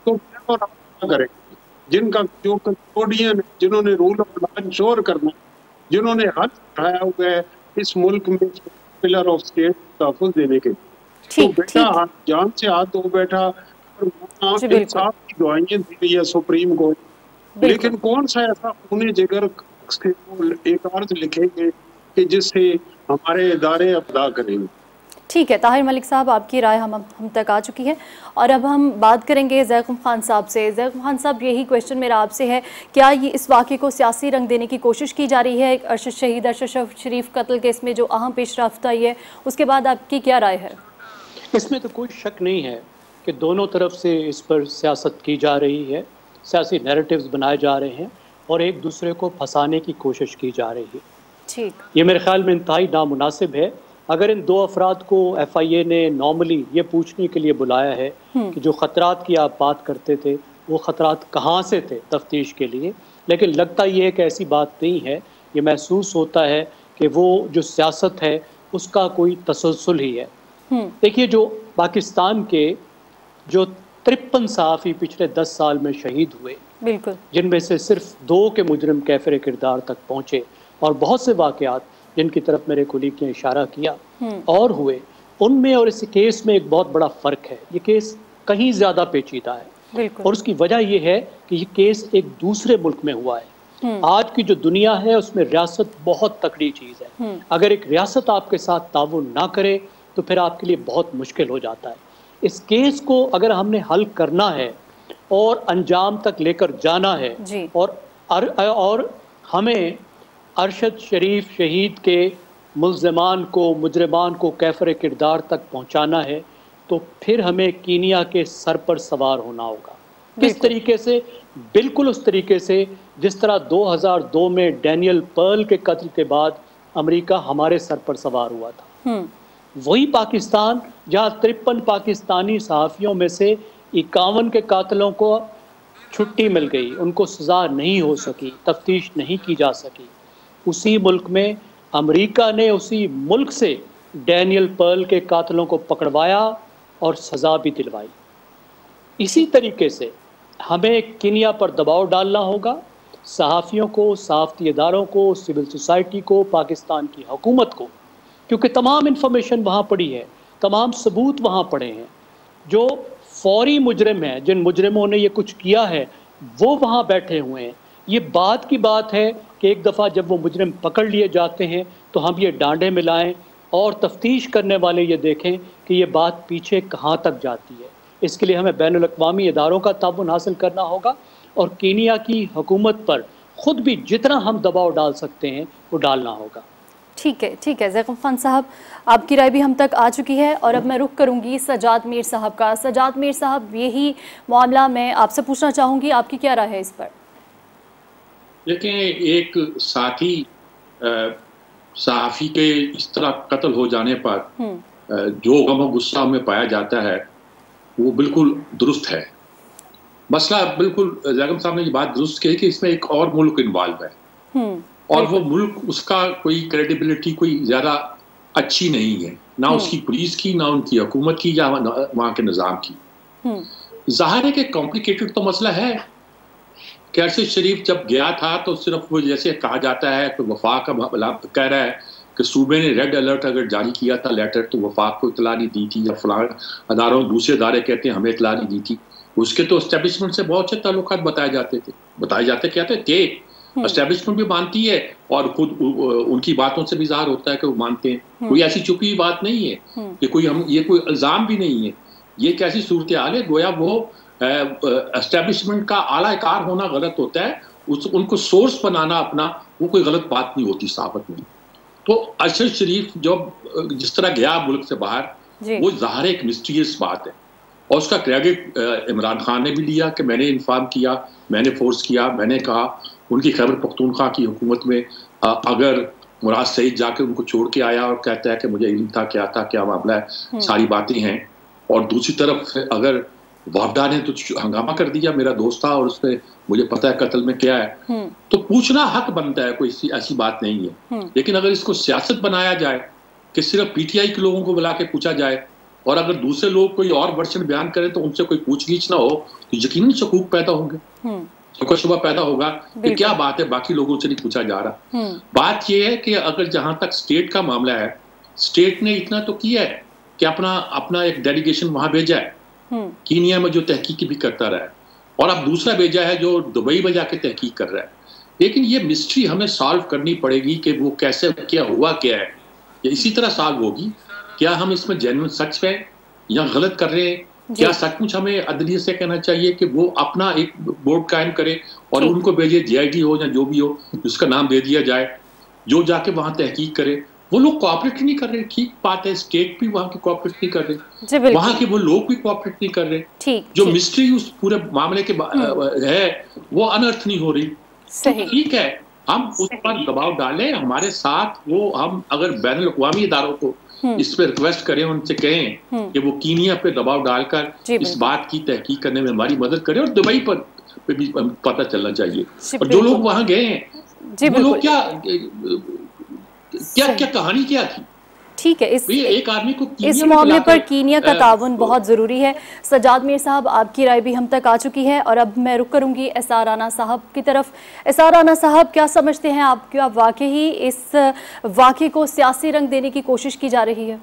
तो क्या करें? जिनका जो कस्टोडियन, जिन्होंने रूल ऑफ लॉ इंश्योर करना, जिन्होंने हाथ उठाया हुआ है इस मुल्क में पिलर ऑफ स्टेट तहफ़्फ़ुज़ देने के, तो बेटा जान से हाथ धो बैठा और इंसाफ की दुआएं दी गई है सुप्रीम कोर्ट, लेकिन कौन सा ऐसा खूने जिगर एक अर्ज लिखेंगे कि जिससे हमारे इदारे अदा करेंगे। ठीक है ताहिर मलिक साहब, आपकी राय हम तक आ चुकी है और अब हम बात करेंगे ज़ैकुम खान साहब से। ज़ैकुम खान साहब, यही क्वेश्चन मेरा आपसे है, क्या ये इस वाक़े को सियासी रंग देने की कोशिश की जा रही है? शहीद अरशद शरीफ कत्ल केस में जो अहम पेशरफ्त आई है उसके बाद आपकी क्या राय है? इसमें तो कोई शक नहीं है कि दोनों तरफ से इस पर सियासत की जा रही है, सियासी नैरेटिव्स बनाए जा रहे हैं और एक दूसरे को फंसाने की कोशिश की जा रही है। ठीक, ये मेरे ख्याल में इंतहाई नामुनासिब है। अगर इन दो अफराद को FIA ने नॉर्मली ये पूछने के लिए बुलाया है कि जो ख़तरात की आप बात करते थे वो ख़तरात कहाँ से थे तफ्तीश के लिए, लेकिन लगता ये है कि ऐसी बात नहीं है। ये महसूस होता है कि वो जो सियासत है उसका कोई तसलसल ही है। देखिए, जो पाकिस्तान के जो 53 सहाफ़ी पिछले 10 साल में शहीद हुए, बिल्कुल, जिनमें से सिर्फ 2 के मुजरिम कैफिर किरदार तक पहुँचे और बहुत से वाक़यात जिनकी तरफ मेरे कुलीग ने इशारा किया और हुए, उनमें और इस केस में एक बहुत बड़ा फ़र्क है। ये केस कहीं ज़्यादा पेचीदा है और उसकी वजह यह है कि ये केस एक दूसरे मुल्क में हुआ है। आज की जो दुनिया है उसमें रियासत बहुत तकड़ी चीज़ है। अगर एक रियासत आपके साथ ताउन ना करे तो फिर आपके लिए बहुत मुश्किल हो जाता है। इस केस को अगर हमने हल करना है और अंजाम तक लेकर जाना है और हमें अरशद शरीफ शहीद के मुल्ज़मान को, मुजरिमान को कैफर किरदार तक पहुंचाना है तो फिर हमें कीनिया के सर पर सवार होना होगा। किस तरीके से? बिल्कुल उस तरीके से जिस तरह 2002 में डैनियल पर्ल के कत्ल के बाद अमेरिका हमारे सर पर सवार हुआ था। वही पाकिस्तान जहां 53 पाकिस्तानी सहाफ़ियों में से 51 के कातलों को छुट्टी मिल गई, उनको सज़ा नहीं हो सकी, तफ्तीश नहीं की जा सकी, उसी मुल्क में अमेरिका ने उसी मुल्क से डैनियल पर्ल के कातलों को पकड़वाया और सज़ा भी दिलवाई। इसी तरीके से हमें कीनिया पर दबाव डालना होगा, सहाफ़ियों को, सहाफ़ती इदारों को, सिविल सोसाइटी को, पाकिस्तान की हुकूमत को, क्योंकि तमाम इन्फॉर्मेशन वहाँ पड़ी है, तमाम सबूत वहाँ पड़े हैं। जो फौरी मुजरिम हैं, जिन मुजरिमों ने ये कुछ किया है, वो वहाँ बैठे हुए हैं। ये बात की बात है कि एक दफ़ा जब वो मुजरिम पकड़ लिए जाते हैं तो हम ये डांडे मिलाएं और तफ्तीश करने वाले ये देखें कि ये बात पीछे कहाँ तक जाती है। इसके लिए हमें बैनुल अक़वामी इदारों का ताउन हासिल करना होगा और कीनिया की हुकूमत पर ख़ुद भी जितना हम दबाव डाल सकते हैं वो डालना होगा। ठीक है ज़ैकुम खान साहब, आपकी राय भी हम तक आ चुकी है और अब मैं रुख करूंगी सजाद मीर साहब का। सजाद मीर साहब, यही मामला मैं आपसे पूछना चाहूँगी, आपकी क्या राय है इस पर? देखें, एक साथी सहाफ़ी के इस तरह कत्ल हो जाने पर जो गम और गुस्सा में पाया जाता है वो बिल्कुल दुरुस्त है। मसला बिल्कुल ज़ैकुम साहब ने ये बात दुरुस्त की कि इसमें एक और मुल्क इन्वॉल्व है और वो मुल्क, उसका कोई क्रेडिबिलिटी कोई ज़्यादा अच्छी नहीं है, ना उसकी पुलिस की, ना उनकी हुकूमत की, या वहाँ के निज़ाम की। ज़ाहिर है कि कॉम्प्लिकेटेड तो मसला है कि अरशद शरीफ जब गया था तो सिर्फ वो, जैसे कहा जाता है कि वफाक कह रहा है कि सूबे ने रेड अलर्ट अगर जारी किया था लेटर तो वफाक को इतला नहीं दी थी, या फलां अदारों, दूसरे अदारे कहते हैं हमें इतला नहीं दी थी। उसके तो एस्टेब्लिशमेंट से बहुत से ताल्लुकात बताए जाते क्या थे। एस्टेब्लिशमेंट भी मानती है और खुद उनकी बातों से भी ज़ाहिर होता है कि वो मानते हैं। कोई ऐसी छुपी हुई बात नहीं है कि ये कोई इल्ज़ाम भी नहीं है। ये एक ऐसी सूरत हाल है गोया वो एस्टेब्लिशमेंट का आलाकार होना गलत होता है, उनको सोर्स बनाना अपना वो कोई गलत बात नहीं होती साबित में। तो अरशद शरीफ जब जिस तरह गया मुल्क से बाहर, वो ज़ाहिर एक मिस्टीरियस बात है और उसका क्रेडिट इमरान खान ने भी लिया कि मैंने इन्फॉर्म किया, मैंने फोर्स किया, मैंने कहा। उनकी खैबर पख्तूनख्वा की हुकूमत में अगर मुराद सईद जाकर उनको छोड़ के आया और कहता है कि मुझे इल्म था, क्या मामला है, सारी बातें हैं, और दूसरी तरफ अगर वापडा ने तो हंगामा कर दिया, मेरा दोस्त था और उसमें मुझे पता है कत्ल में क्या है, तो पूछना हक बनता है, कोई ऐसी बात नहीं है। लेकिन अगर इसको सियासत बनाया जाए कि सिर्फ PTI के लोगों को बुला के पूछा जाए और अगर दूसरे लोग कोई और वर्शन बयान करें तो उनसे कोई पूछगीछ ना हो तो यकीनन शकूक पैदा होंगे, शुबा पैदा होगा कि क्या बात है, बाकी लोगों से नहीं पूछा जा रहा। बात यह है कि अगर जहां तक स्टेट का मामला है, स्टेट ने इतना तो किया है कि अपना अपना एक डेलीगेशन वहां भेजा है, कीनिया में जो तहकीक भी करता रहा है, और अब दूसरा भेजा है जो दुबई में जाके तहकीक कर रहा है। लेकिन ये मिस्ट्री हमें सॉल्व करनी पड़ेगी कि वो कैसे, क्या हुआ क्या है, ये इसी तरह सॉल्व होगी। क्या हम इसमें जेन्युइन सच है या गलत कर रहे हैं? क्या सचमुच हमें अदलिया से कहना चाहिए कि वो अपना एक बोर्ड कायम करे और उनको भेजे, जीआईडी हो या जो भी हो, उसका नाम दे दिया जाए, जो जाके वहां तहकीक करे? वो लोग कोऑपरेट नहीं कर रहे, ठीक बात है, स्टेट भी वहां की कोऑपरेट नहीं कर रहे, वहां के वो लोग भी कोऑपरेट नहीं कर रहे, जो मिस्ट्री उस पूरे मामले के है वो अनर्थ नहीं हो रही। ठीक है, हम उस पर दबाव डालें, हमारे साथ वो, हम अगर बैनुल अक़वामी इदारों को इस पे रिक्वेस्ट करें, उनसे कहें कि वो कीनिया पे दबाव डालकर इस बात की तहकीक करने में हमारी मदद करें, और दुबई पर भी पता चलना चाहिए। और जो लोग वहां गए हैं वो लोग क्या कहानी क्या थी? ठीक है, एक आदमी को इस मामले पर कीनिया का ताउन बहुत ज़रूरी है। सज्जाद मीर साहब, आपकी राय भी हम तक आ चुकी है और अब मैं रुक करूंगी एसआर राना साहब की तरफ। एसआर राना साहब, क्या समझते हैं आप कि आप वाकई ही इस वाक़े को सियासी रंग देने की कोशिश की जा रही है?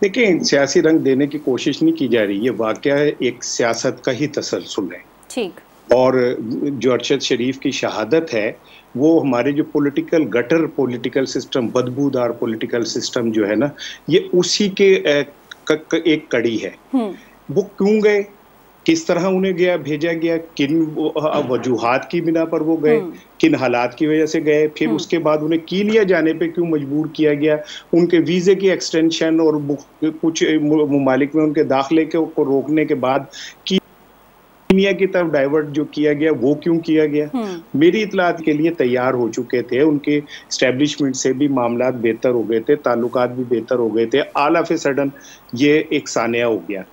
देखिए, सियासी रंग देने की कोशिश नहीं की जा रही, ये वाक़या एक सियासत का ही तसलसल है। ठीक। और जो अरशद शरीफ की शहादत है वो हमारे जो पॉलिटिकल गटर पॉलिटिकल सिस्टम, बदबूदार पॉलिटिकल सिस्टम जो है ना, ये उसी के एक कड़ी है। वो क्यों गए, किस तरह उन्हें भेजा गया, किन वजूहात की बिना पर वो गए, किन हालात की वजह से गए, फिर उसके बाद उन्हें कीनिया जाने पे क्यों मजबूर किया गया, उनके वीज़े की एक्सटेंशन और कुछ ममालिक में उनके दाखिले को रोकने के बाद कीनिया की तरफ डाइवर्ट जो किया गया वो क्यों किया गया। मेरी इतलात के लिए तैयार हो चुके थे, उनके एस्टेब्लिशमेंट से भी मामला बेहतर हो गए थे, ताल्लुकात भी बेहतर हो गए थे, ऑल ऑफ ए सडन ये एक सानिया हो गया।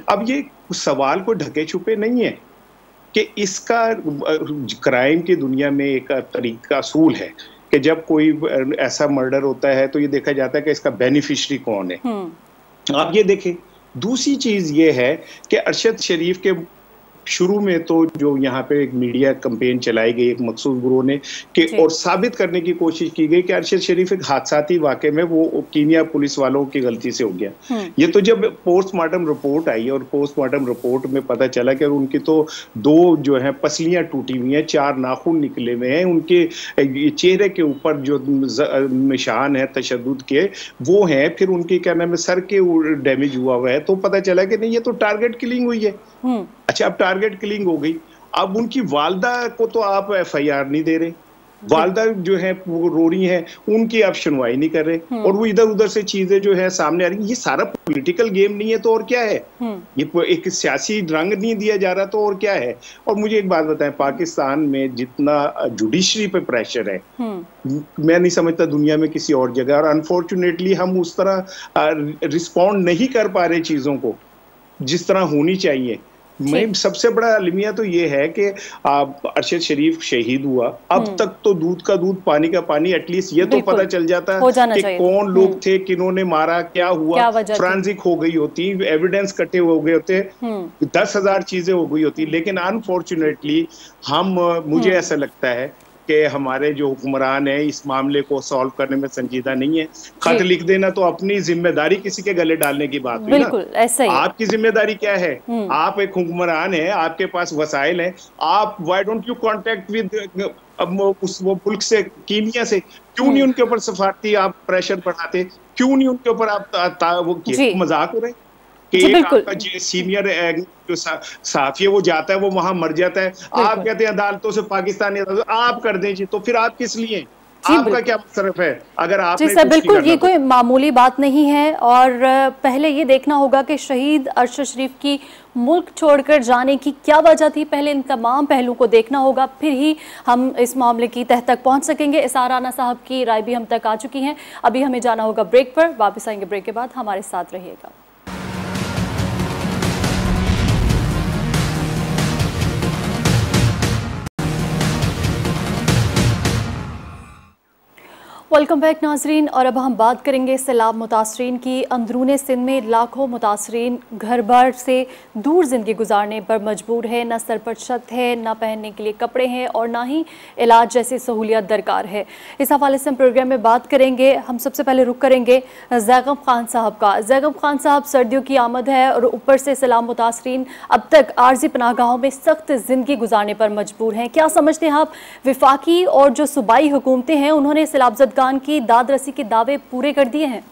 अब ये सवाल को ढके छुपे नहीं है कि इसका क्राइम की दुनिया में एक तरीका असूल है कि जब कोई ऐसा मर्डर होता है तो ये देखा जाता है कि इसका बेनिफिशरी कौन है। आप ये देखें, दूसरी चीज ये है कि अरशद शरीफ के शुरू में तो जो यहाँ पे एक मीडिया कैंपेन चलाई गई एक मखसूस ग्रोह ने कि और साबित करने की कोशिश की गई कि अरशद शरीफ एक हादसाती वाक़े में वो कीनिया पुलिस वालों की गलती से हो गया। ये तो जब पोस्टमार्टम रिपोर्ट आई और पोस्टमार्टम रिपोर्ट में पता चला कि उनकी तो 2 जो है पसलियां टूटी हुई हैं, 4 नाखून निकले हुए हैं, उनके चेहरे के ऊपर जो निशान है तशद्दुद के वो हैं, फिर उनकी क्या नाम है सर के डैमेज हुआ हुआ है, तो पता चला कि नहीं ये तो टारगेट किलिंग हुई है। अच्छा, अब टारगेट किलिंग हो गई, अब उनकी वालदा को तो आप एफआईआर नहीं दे रहे, वालदा जो है वो रो रही हैं, उनकी आप सुनवाई नहीं कर रहे और वो इधर उधर से चीजें जो है सामने आ रही। ये सारा पॉलिटिकल गेम नहीं है तो और क्या है? ये एक सियासी रंग नहीं दिया जा रहा तो और क्या है? और मुझे एक बात बताएं, पाकिस्तान में जितना जुडिशरी पे प्रेशर है मैं नहीं समझता दुनिया में किसी और जगह, और अनफॉर्चुनेटली हम उस तरह रिस्पॉन्ड नहीं कर पा रहे चीजों को जिस तरह होनी चाहिए। मैं सबसे बड़ा अलमिया तो ये है कि अरशद शरीफ शहीद हुआ, अब तक तो दूध का दूध पानी का पानी, एटलीस्ट ये तो पता चल जाता कि कौन लोग थे, किन्होंने मारा, क्या हुआ, फ्रांसिक हो गई होती, एविडेंस कटे हो गए होते, 10,000 चीजें हो गई होती। लेकिन अनफॉर्चुनेटली मुझे ऐसा लगता है कि हमारे जो हुक्मरान है इस मामले को सॉल्व करने में संजीदा नहीं है। खत लिख देना तो अपनी जिम्मेदारी किसी के गले डालने की बात हुई ना। ऐसा ही आपकी जिम्मेदारी क्या है? आप एक हुक्मरान है, आपके पास वसाइल है, आप why don't you contact with वो मुल्क से, कीनिया से, क्यों नहीं उनके ऊपर सफारती आप प्रेशर बढ़ाते, क्यों नहीं उनके ऊपर आप वो मजाक हो रहे कि आपका सीनियर जो साफी है वो जाता है, वो वहां मर जाता है, आप कहते हैं अदालतों से, पाकिस्तानी अदालतों आप कर दें जी, तो फिर आप किस लिए? आपका क्या मसरफ है अगर आप? जी सर, बिल्कुल ये कोई मामूली बात नहीं है और पहले ये देखना होगा कि शहीद अरशद शरीफ की मुल्क छोड़कर जाने की क्या वजह थी। पहले इन तमाम पहलुओं को देखना होगा, फिर ही हम इस मामले की तह तक पहुंच सकेंगे। एसआर राना साहब की राय भी हम तक आ चुकी है। अभी हमें जाना होगा ब्रेक पर, वापस आएंगे ब्रेक के बाद, हमारे साथ रहिएगा। वेलकम बैक नाजरीन। और अब हम बात करेंगे सैलाब मुतासरीन की। अंदरूने सिंध में लाखों मुतासरीन घर बार से दूर ज़िंदगी गुजारने पर मजबूर है। न सर पर छत है, न पहनने के लिए कपड़े हैं और ना ही इलाज जैसी सहूलियत दरकार है। इस हवाले से हम प्रोग्राम में बात करेंगे। हम सबसे पहले रुख करेंगे ज़ैगम खान साहब का। ज़ैगम खान साहब, सर्दियों की आमद है और ऊपर से सैलाब मुतासरीन अब तक आर्जी पनाहगाहों में सख्त ज़िंदगी गुजारने पर मजबूर हैं। क्या समझते हैं आप, वफाकी और जो सूबाई हुकूमतें हैं उन्होंने सैलाब की दाद रसी के दावे पूरे कर दिए हैं?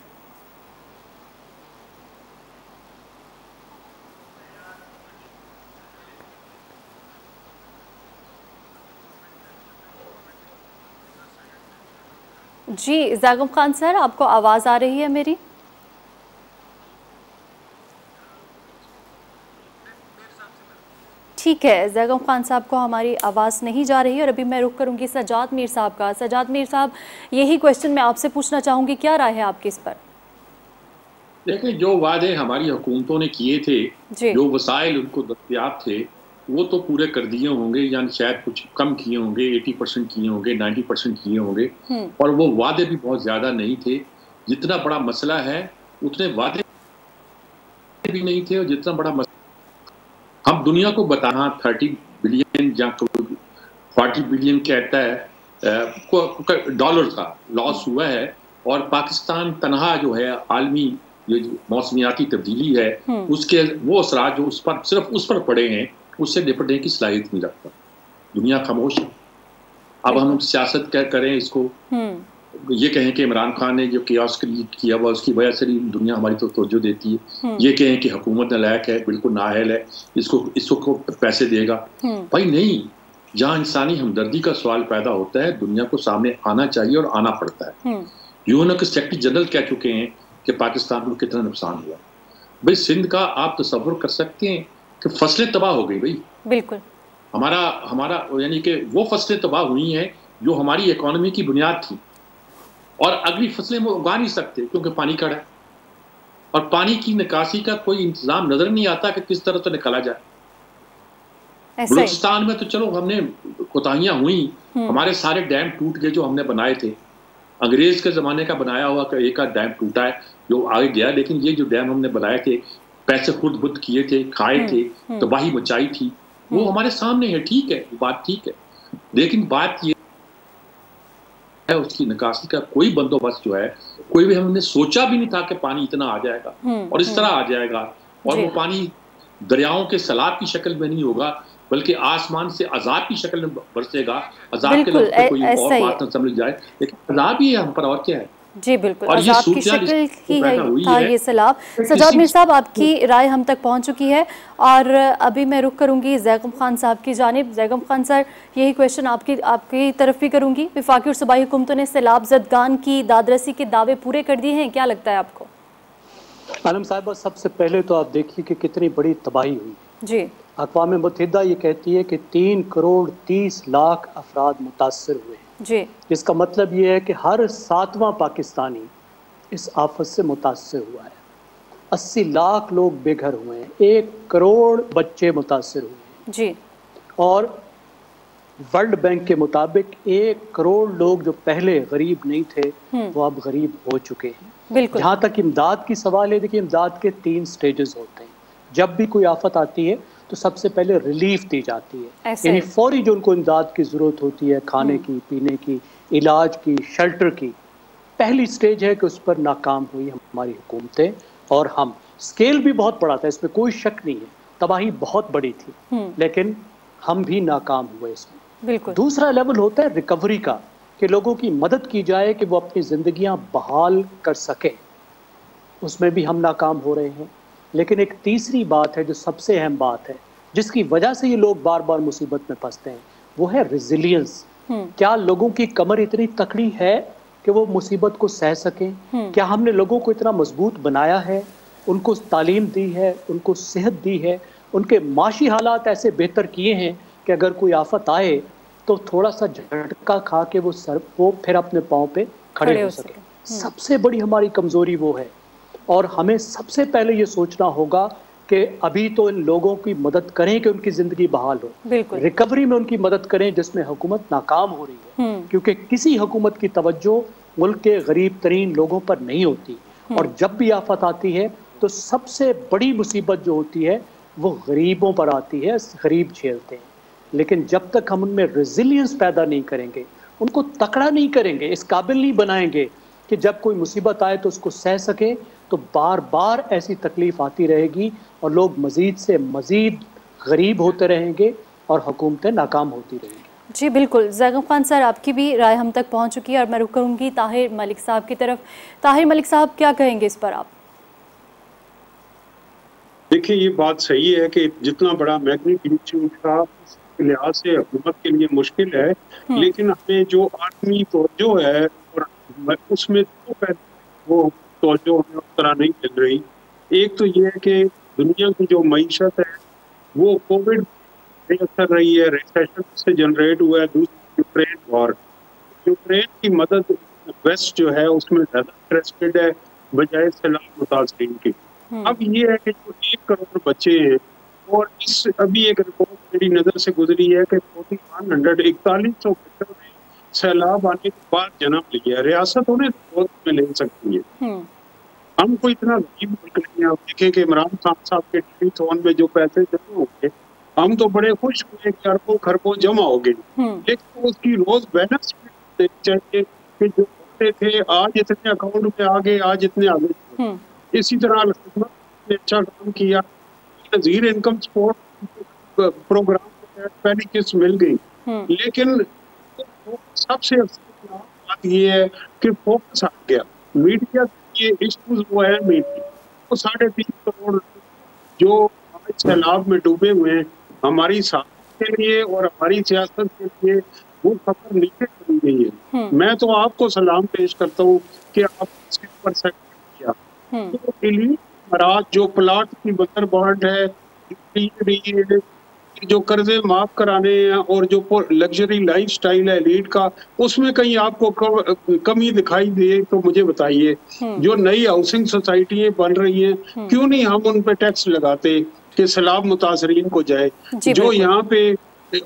जी ज़ैगम खान सर, आपको आवाज आ रही है मेरी? ठीक है, ज़ैगम खान साहब को हमारी आवाज़ नहीं जा रही है। और अभी मैं रुख करूंगी सजाद मीर साहब का। सजाद मीर साहब, यही क्वेश्चन मैं आपसे पूछना चाहूँगी, क्या राय है आपकी इस पर? देखिए, जो वादे हमारी हुकूमतों ने किए थे, जो वसाइल उनको दस्तयाब थे, वो तो पूरे कर दिए होंगे, या शायद कुछ कम किए होंगे, 80% किए होंगे, 90% किए होंगे। और वो वादे भी बहुत ज़्यादा नहीं थे। जितना बड़ा मसला है उतने वादे भी नहीं थे। और जितना बड़ा हम दुनिया को बताना 30 बिलियन या 40 बिलियन कहता है डॉलर का लॉस हुआ है। और पाकिस्तान तनहा जो है आलमी ये मौसमियाती तब्दीली है उसके वो असरात जो उस पर सिर्फ उस पर पड़े हैं, उससे निपटने की सलाहियत नहीं रखता। दुनिया खामोश है। अब हम सियासत करें इसको, ये कहें कि इमरान खान ने जो कियास क्रिएट किया हुआ उसकी वजह से दुनिया हमारी तो तवज्जो देती है। ये कहें कि हुकूमत नालायक है, बिल्कुल नाअहल है, इसको पैसे देगा। भाई नहीं, जहाँ इंसानी हमदर्दी का सवाल पैदा होता है दुनिया को सामने आना चाहिए और आना पड़ता है। यूएन के सेक्रेटरी जनरल कह चुके हैं कि पाकिस्तान को कितना नुकसान हुआ। भाई सिंध का आप तसव्वुर कर सकते हैं कि फसलें तबाह हो गई। भाई बिल्कुल, हमारा यानी कि वो फसलें तबाह हुई हैं जो हमारी इकोनॉमी की बुनियाद थी। और अगली फसलें वो उगा नहीं सकते क्योंकि पानी खड़ा है। और पानी की निकासी का कोई इंतजाम नजर नहीं आता कि किस तरह से निकाला जाए। बलूचिस्तान में तो चलो हमने कोताहियां हुई, हमारे सारे डैम टूट गए जो हमने बनाए थे। अंग्रेज के जमाने का बनाया हुआ एक डैम टूटा है जो आगे गया, लेकिन ये जो डैम हमने बनाए थे, पैसे खुद बुद्ध किए थे, खाए थे, तबाही मचाई थी, वो हमारे सामने है। ठीक है, बात ठीक है, लेकिन बात ये है उसकी निकासी का कोई बंदोबस्त जो है, कोई भी हमने सोचा भी नहीं था कि पानी इतना आ जाएगा और इस तरह आ जाएगा। और वो पानी दरियाओं के सैलाब की शक्ल में नहीं होगा, बल्कि आसमान से अजाब की शक्ल में बरसेगा। अजाब के लफ्ज़ कोई और बात न समझ जाए, लेकिन अजाब ही है हम पर, और क्या है। जी बिल्कुल, अजाब की शक्ल ही है था ये सैलाब। सजाद मीर साहब, आपकी राय हम तक पहुंच चुकी है और अभी मैं रुख करूंगी ज़ैगम खान साहब की जानिब। ज़ैगम खान सर, यही क्वेश्चन आपकी तरफ भी करूंगी। वफाकी और सूबाई हुकूमतों ने सैलाब ज़दगान की दादरसी के दावे पूरे कर दिए हैं, क्या लगता है आपको? आलम साहब, सबसे पहले तो आप देखिए कि कितनी बड़ी तबाही हुई जी। अक़वाम मुत्तहिदा ये कहती है कि 3 करोड़ 30 लाख अफराद मुतासर हुए जी, जिसका मतलब ये है कि हर 7वां पाकिस्तानी इस आफत से मुतासर हुआ है। 80 लाख लोग बेघर हुए हैं, 1 करोड़ बच्चे मुतासर हुए हैं जी। और वर्ल्ड बैंक के मुताबिक 1 करोड़ लोग जो पहले गरीब नहीं थे वो अब गरीब हो चुके हैं। जहाँ तक इमदाद की सवाल है, देखिए इमदाद के 3 स्टेजेस होते हैं। जब भी कोई आफत आती है तो सबसे पहले रिलीफ दी जाती है, यानी फौरी जो उनको इमदाद की ज़रूरत होती है, खाने की, पीने की, इलाज की, शेल्टर की। पहली स्टेज है कि उस पर नाकाम हुई हमारी हुकूमतें और हम। स्केल भी बहुत बड़ा था, इसमें कोई शक नहीं है, तबाही बहुत बड़ी थी, लेकिन हम भी नाकाम हुए इसमें। दूसरा लेवल होता है रिकवरी का, कि लोगों की मदद की जाए कि वो अपनी ज़िंदगियाँ बहाल कर सकें। उसमें भी हम नाकाम हो रहे हैं। लेकिन एक तीसरी बात है जो सबसे अहम बात है, जिसकी वजह से ये लोग बार बार मुसीबत में फंसते हैं, वो है रेजिलियंस। क्या लोगों की कमर इतनी तकड़ी है कि वो मुसीबत को सह सकें? क्या हमने लोगों को इतना मजबूत बनाया है, उनको तालीम दी है, उनको सेहत दी है, उनके माशी हालात ऐसे बेहतर किए हैं कि अगर कोई आफत आए तो थोड़ा सा झटका खा के वो फिर अपने पाँव पे खड़े हो सके। सबसे बड़ी हमारी कमजोरी वो है। और हमें सबसे पहले ये सोचना होगा कि अभी तो इन लोगों की मदद करें कि उनकी ज़िंदगी बहाल हो, रिकवरी में उनकी मदद करें जिसमें हुकूमत नाकाम हो रही है। क्योंकि किसी हुकूमत की तवज्जो मुल्क के गरीब तरीन लोगों पर नहीं होती। और जब भी आफत आती है तो सबसे बड़ी मुसीबत जो होती है वो गरीबों पर आती है, गरीब झेलते हैं। लेकिन जब तक हम उनमें रेजिलियंस पैदा नहीं करेंगे, उनको तकड़ा नहीं करेंगे, इस काबिल नहीं बनाएंगे कि जब कोई मुसीबत आए तो उसको सह सके, तो बार बार ऐसी तकलीफ आती रहेगी और लोग मज़ीद से मज़ीद गरीब होते रहेंगे और हुकूमतें नाकाम होती रहेंगी। जी बिल्कुल, ज़ैगम खान सर, आपकी भी राय हम तक पहुंच चुकी है और मैं रुक करूँगी ताहिर मलिक साहब की तरफ। ताहिर मलिक साहब, क्या कहेंगे इस पर आप? देखिए, ये बात सही है कि जितना बड़ा मैग्नीट्यूड था उस लिहाज से हुकूमत के लिए मुश्किल है, लेकिन हमें जो आदमी तवज्जो है और उसमें वो तवज्जो हमें उस तरह नहीं मिल रही। एक तो ये है कि दुनिया की जो मईशत है वो कोविड असर रही है, रिसेशन से जनरेट हुआ है। दूसरी यूक्रेन वॉर, यूक्रेन की मदद वेस्ट जो है उसमें ज्यादा इंटरेस्टेड है बजाय सैलाब मुतासरीन की। अब ये है कि जो 1 करोड़ बच्चे हैं, और इस अभी एक रिपोर्ट मेरी नजर से गुजरी है कि 4100 बच्चों ने सैलाब आने के बाद जन्म लिया। रियासत उन्हें में ले सकती है। हमको इतना गरीब मुल्क नहीं है। आप देखें कि इमरान खान साहब के टेलीथॉन में जो पैसे जमा होंगे, हम तो बड़े खुश हुए कि अरबों खरबों जमा हो गए, लेकिन उसकी रोज बैलेंस चाहिए कि जो होते थे आज इतने अकाउंट में आ गए, आज इतने आ गए। इसी तरह ने अच्छा काम किया, नज़ीर इनकम सपोर्ट प्रोग्राम को पहली किस्त मिल गई, लेकिन सबसे बात ये है कि फोकस हट गया। मीडिया ये इश्यूज वो है, मीडिया वो 3.5 करोड़ जो आज सैलाब में डूबे हुए हैं, हमारी साथ के लिए और हमारी सियासत के लिए वो खबर नीचे करी गई है। मैं तो आपको सलाम पेश करता हूँ कि आप इसके ऊपर किया। तो एलीट मराज जो प्लाट की बंदरबांट है, जो कर्जे माफ कराने हैं और जो लग्जरी लाइफस्टाइल है एलीट का, उसमें कहीं आपको कमी दिखाई दे तो मुझे बताइए। जो नई हाउसिंग सोसाइटियां बन रही हैं, क्यों नहीं हम उन पे टैक्स लगाते कि सैलाब मुतासरीन को जाए? जो यहाँ पे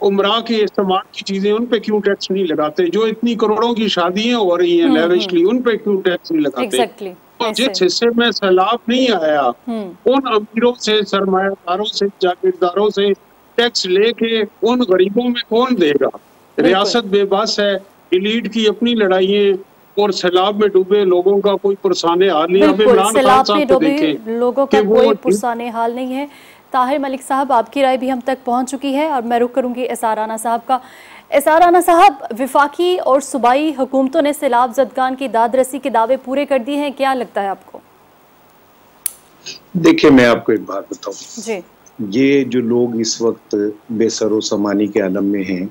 उमरा के इस्तेमाल की चीजें, उन पे क्यों टैक्स नहीं लगाते? जो इतनी करोड़ों की शादियां हो रही हैं लेविशली, उन पे क्यों टैक्स नहीं लगाते? तो जिस हिस्से में सैलाब नहीं आया, उन अमीरों से, सरमायादारों से, जागीरदारों से टैक्स लेके उन गरीबों में कौन देगा? रियासत बेबस है, एलीट की अपनी लड़ाइयां और सैलाब में डूबे लोगों का कोई पुरसाने हाल नहीं। सैलाब में डूबे लोगों का कोई पुरसाने हाल नहीं है। ताहिर मलिक साहब, आपकी राय भी हम तक पहुंच चुकी है और मैं रुक करूंगी एसआर राना साहब का। एसआर राना साहब, विफाकी और सूबाई हुकूमतों ने सैलाब ज़दगान की दादरसी के दावे पूरे कर दिए हैं, क्या लगता है आपको? देखिए, मैं आपको एक बात बताऊं जी, ये जो लोग इस वक्त बेसरो समानी के आलम में हैं,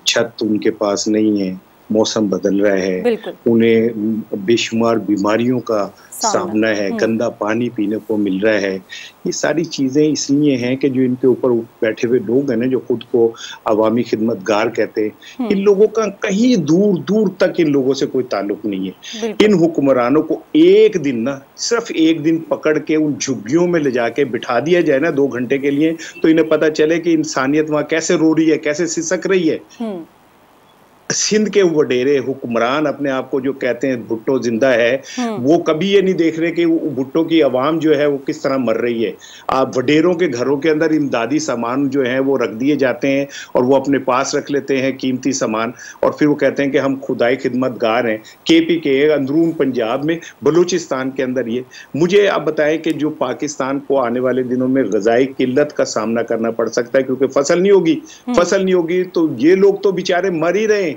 छत उनके पास नहीं है, मौसम बदल रहा है, उन्हें बेशुमार बीमारियों का सामना है, गंदा पानी पीने को मिल रहा है। ये सारी चीजें इसलिए हैं कि जो इनके ऊपर बैठे हुए लोग हैं ना, जो खुद को अवामी खिदमतगार कहते हैं, इन लोगों का कहीं दूर दूर तक इन लोगों से कोई ताल्लुक नहीं है। इन हुक्मरानों को एक दिन ना, सिर्फ एक दिन पकड़ के उन झुग्गियों में ले जाके बिठा दिया जाए ना 2 घंटे के लिए, तो इन्हें पता चले कि इंसानियत वहां कैसे रो रही है, कैसे सिसक रही है। सिंध के वडेरे हुक्मरान अपने आप को जो कहते हैं भुट्टो जिंदा है, वो कभी ये नहीं देख रहे कि भुट्टो की आवाम जो है वो किस तरह मर रही है। आप वडेरों के घरों के अंदर इमदादी सामान जो है वो रख दिए जाते हैं और वो अपने पास रख लेते हैं कीमती सामान, और फिर वो कहते हैं कि हम खुदाई खिदमतगार हैं। केपी के अंदरून पंजाब में, बलूचिस्तान के अंदर ये मुझे आप बताएं कि जो पाकिस्तान को आने वाले दिनों में ग़ज़ाई किल्लत का सामना करना पड़ सकता है, क्योंकि फसल नहीं होगी तो ये लोग तो बेचारे मर ही रहे हैं।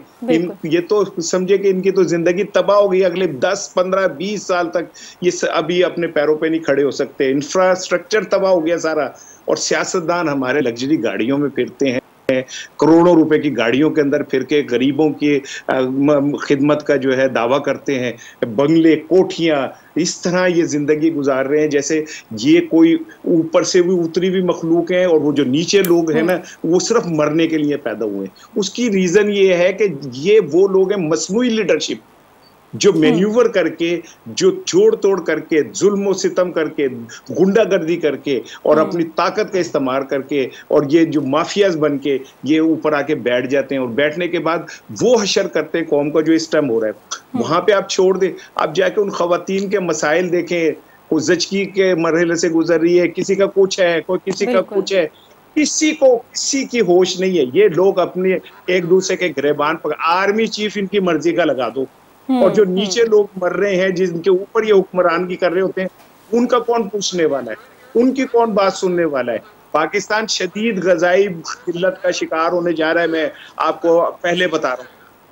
ये तो समझे कि इनकी तो जिंदगी तबाह हो गई। अगले 10, 15, 20 साल तक ये अभी अपने पैरों पे नहीं खड़े हो सकते। इंफ्रास्ट्रक्चर तबाह हो गया सारा, और सियासतदान हमारे लग्जरी गाड़ियों में फिरते हैं, करोड़ों रुपए की गाड़ियों के अंदर फिर के गरीबों की खिदमत का जो है दावा करते हैं, बंगले, कोठियां, इस तरह ये जिंदगी गुजार रहे हैं जैसे ये कोई ऊपर से भी उतरी हुई मखलूक है, और वो जो नीचे लोग हैं ना, वो सिर्फ मरने के लिए पैदा हुए हैं। उसकी रीजन ये है कि ये वो लोग हैं मसनूई लीडरशिप, जो मैन्यूवर करके, जो जोड़ तोड़ करके, जुल्म सितम करके, गुंडागर्दी करके और अपनी ताकत का इस्तेमाल करके और ये जो माफियाज बन के ये ऊपर आके बैठ जाते हैं और बैठने के बाद वो हशर करते हैं कौम का जो इस टाइम हो रहा है। वहां पे आप छोड़ दे, आप जाके उन खवातीन के मसाइल देखें, वो जचकी के मरहले से गुजर रही है, किसी का कुछ है, कोई किसी का कुछ है, किसी को किसी की होश नहीं है। ये लोग अपने एक दूसरे के गिरबान पर, आर्मी चीफ इनकी मर्जी का लगा दो और जो नीचे लोग मर रहे हैं, जिनके ऊपर ये हुक्मरानगी कर रहे होते हैं, उनका कौन पूछने वाला है, उनकी कौन बात सुनने वाला है। पाकिस्तान शदीद ग़ज़ाई किल्लत का शिकार होने जा रहा है, मैं आपको पहले बता रहा हूँ,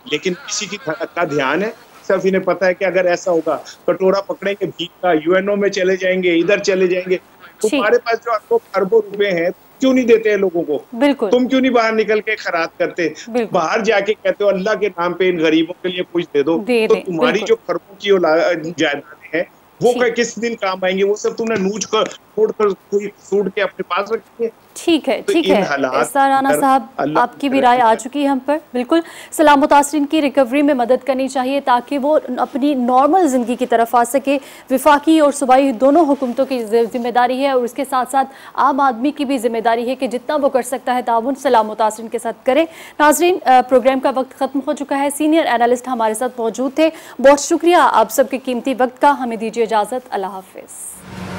लेकिन किसी की का ध्यान है, सिर्फ इन्हें पता है कि अगर ऐसा होगा कटोरा पकड़ेंगे भीख का, यूएनओ में चले जाएंगे, इधर चले जाएंगे। तुम्हारे पास जो अरबों खरबों रुपए हैं, क्यों नहीं देते हैं लोगों को? बिल्कुल। तुम क्यों नहीं बाहर निकल के खैरात करते? बाहर जाके कहते हो अल्लाह के नाम पे इन गरीबों के लिए कुछ दे दो, तो तुम्हारी जो खरबों की जायदादें हैं वो किस दिन काम आएंगे? वो सब तुमने नूच कर तोड़ कर कोई सूट के अपने पास रखी है। ठीक है, ठीक है इरशाद राना साहब, आपकी भी राय आ चुकी है हम पर। बिल्कुल, सलाम मुतासरीन की रिकवरी में मदद करनी चाहिए ताकि वो अपनी नॉर्मल ज़िंदगी की तरफ आ सके। विफाकी और सूबाई दोनों हुकूमतों की जिम्मेदारी है और उसके साथ साथ आम आदमी की भी जिम्मेदारी है कि जितना वो कर सकता है ताउन सलाम मुतासरीन के साथ करे। नाजरीन, प्रोग्राम का वक्त ख़त्म हो चुका है। सीनियर एनालिस्ट हमारे साथ मौजूद थे, बहुत शुक्रिया आप सबके कीमती वक्त का। हमें दीजिए इजाज़त, अल्लाह हाफिज़।